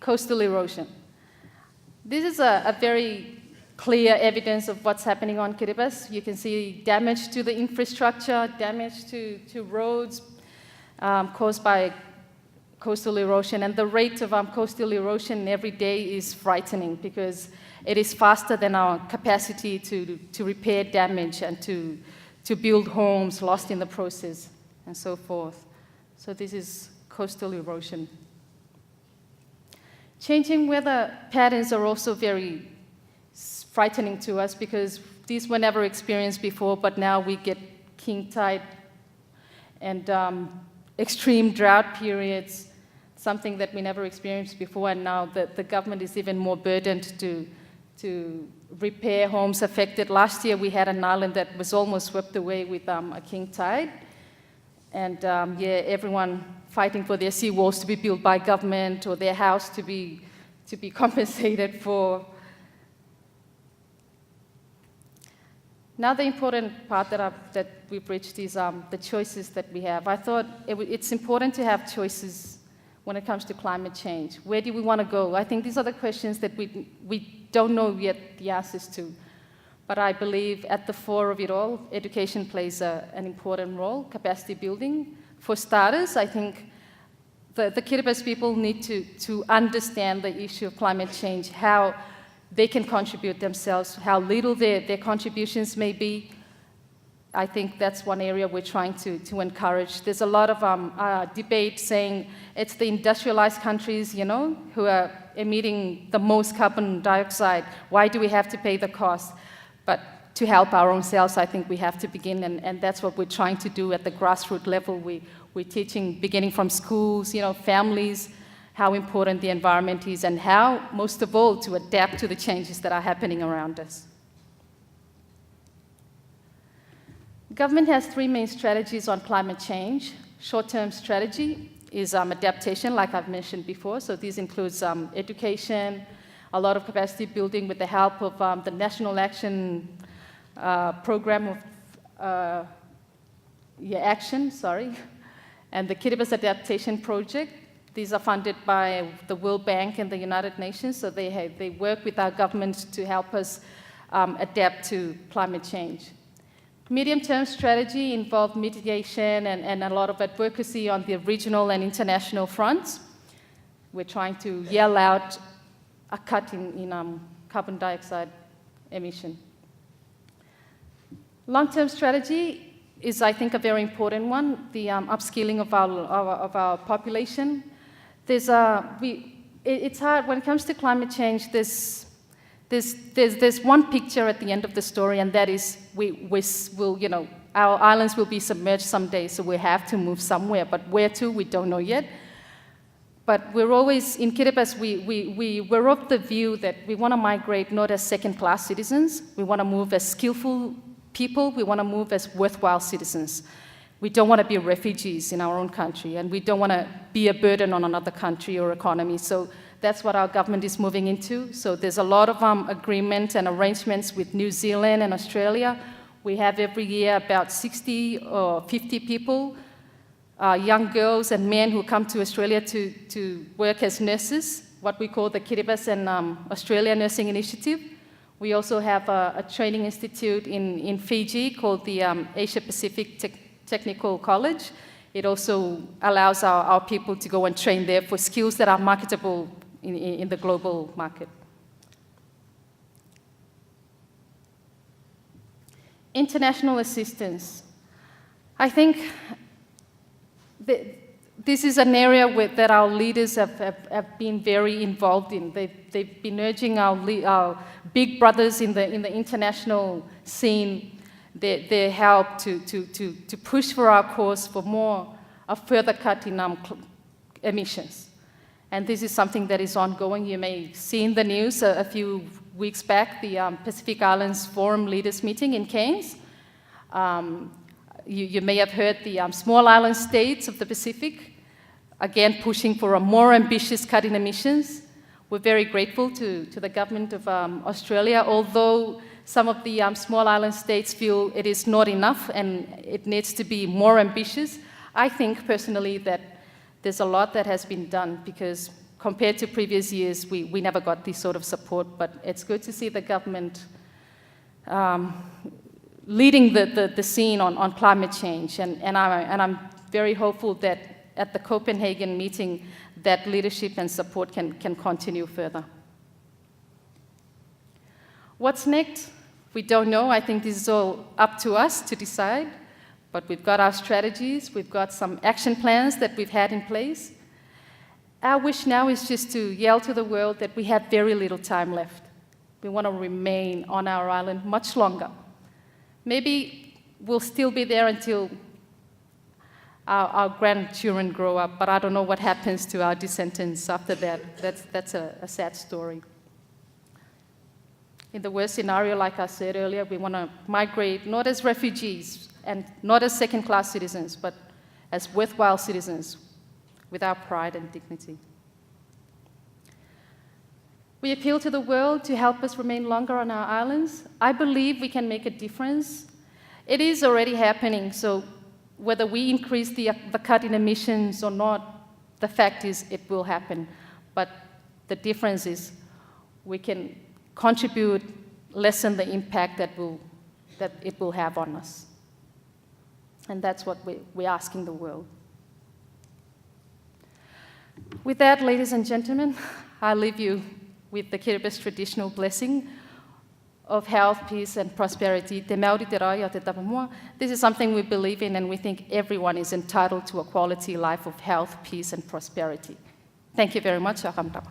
Coastal erosion. This is a very clear evidence of what's happening on Kiribati. You can see damage to the infrastructure, damage to roads caused by coastal erosion. And the rate of coastal erosion every day is frightening because it is faster than our capacity to repair damage and to build homes lost in the process and so forth. So this is coastal erosion. Changing weather patterns are also very frightening to us because these were never experienced before, but now we get king tide and extreme drought periods, something that we never experienced before, and now the government is even more burdened to repair homes affected. Last year we had an island that was almost swept away with a king tide, and everyone fighting for their seawalls to be built by government or their house to be compensated for. Now the important part that we've reached is the choices that we have. I thought it's important to have choices when it comes to climate change. Where do we want to go? I think these are the questions that we don't know yet the answers to. But I believe at the fore of it all, education plays an important role, capacity building. For starters, I think the Kiribati people need to understand the issue of climate change, how they can contribute themselves, how little their contributions may be. I think that's one area we're trying to encourage. There's a lot of debate saying it's the industrialized countries, who are emitting the most carbon dioxide. Why do we have to pay the cost? But to help our own selves, I think we have to begin, and that's what we're trying to do at the grassroots level. We're teaching, beginning from schools, families, how important the environment is, and how, most of all, to adapt to the changes that are happening around us. Government has three main strategies on climate change. Short-term strategy is adaptation, like I've mentioned before. So this includes education, a lot of capacity building with the help of the National Action Program of Action, and the Kiribati Adaptation Project. These are funded by the World Bank and the United Nations, so they work with our government to help us adapt to climate change. Medium-term strategy involved mitigation and a lot of advocacy on the regional and international fronts. We're trying to yell out a cut in carbon dioxide emission. Long-term strategy is, I think, a very important one, the upskilling of our population. It's hard when it comes to climate change. There's one picture at the end of the story, and that is our islands will be submerged someday, so we have to move somewhere. But where to, we don't know yet. But we're always, in Kiribati, we're of the view that we want to migrate not as second-class citizens. We want to move as skillful people. We want to move as worthwhile citizens. We don't want to be refugees in our own country, and we don't want to be a burden on another country or economy. So that's what our government is moving into. So there's a lot of agreement and arrangements with New Zealand and Australia. We have every year about 60 or 50 people, young girls and men who come to Australia to work as nurses, what we call the Kiribati and Australia Nursing Initiative. We also have a training institute in Fiji called the Asia Pacific Technical College. It also allows our people to go and train there for skills that are marketable in the global market. International assistance. I think this is an area that our leaders have been very involved in. They've been urging our big brothers in the international scene their help to push for our cause for a further cut in emissions. And this is something that is ongoing. You may see in the news a few weeks back, the Pacific Islands Forum Leaders Meeting in Cairns. You may have heard the small island states of the Pacific, again pushing for a more ambitious cut in emissions. We're very grateful to the government of Australia, although some of the small island states feel it is not enough and it needs to be more ambitious. I think personally that there's a lot that has been done because compared to previous years, we never got this sort of support, but it's good to see the government leading the scene on climate change. And I'm very hopeful that at the Copenhagen meeting, that leadership and support can continue further. What's next? We don't know. I think this is all up to us to decide. But we've got our strategies. We've got some action plans that we've had in place. Our wish now is just to yell to the world that we have very little time left. We want to remain on our island much longer. Maybe we'll still be there until our grandchildren grow up, but I don't know what happens to our descendants after that. That's a sad story. In the worst scenario, like I said earlier, we want to migrate not as refugees and not as second-class citizens, but as worthwhile citizens with our pride and dignity. We appeal to the world to help us remain longer on our islands. I believe we can make a difference. It is already happening, so whether we increase the cut in emissions or not, the fact is it will happen. But the difference is we can contribute, lessen the impact that it will have on us. And that's what we're asking the world. With that, ladies and gentlemen, I leave you with the Kiribati traditional blessing of health, peace, and prosperity. Te Maori te rai o te tapamua. This is something we believe in, and we think everyone is entitled to a quality life of health, peace, and prosperity. Thank you very much. Akamtama.